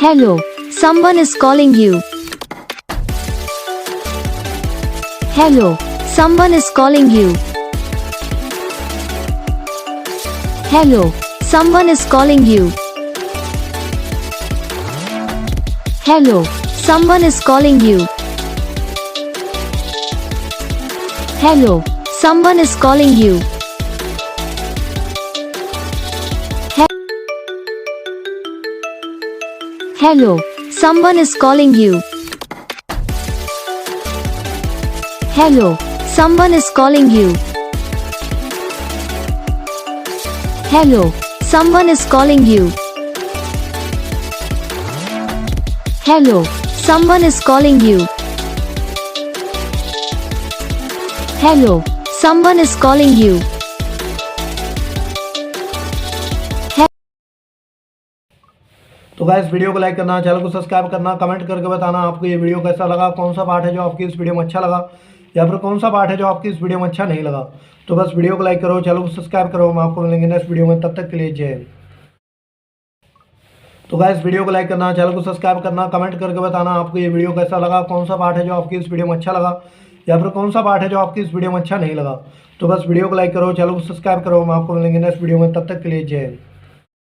Hello, someone is calling you. Hello, someone is calling you. Hello, someone is calling you. Hello, someone is calling you. Hello, someone is calling you. Hello, someone is calling you. Hello, someone is calling you. Hello, someone is calling you. Hello, someone is calling you. Hello, someone is calling you. तो guys video को like करना, channel को subscribe करना, comment करके बताना आपको ये video कैसा लगा, कौन सा पार्ट है जो आपकी इस वीडियो में अच्छा लगा या फिर कौन सा पार्ट है जो आपकी इस वीडियो में अच्छा नहीं लगा। तो बस वीडियो को लाइक करो, चैनल को सब्सक्राइब करो। हम आपको मिलेंगे नेक्स्ट वीडियो में, तब तक के लिए जय हिंद। तो गाइस वीडियो को लाइक करना, चैनल को सब्सक्राइब करना, कमेंट करके बताना आपको ये वीडियो कैसा लगा, कौन सा पार्ट है जो आपकी इस वीडियो में अच्छा लगा या फिर कौन सा पार्ट है जो आपकी इस वीडियो में अच्छा नहीं लगा। तो बस वीडियो को लाइक करो, चैनल को सब्सक्राइब करो। हम आपको मिलेंगे नेक्स्ट वीडियो में, तब तक के लिए जय हिंद।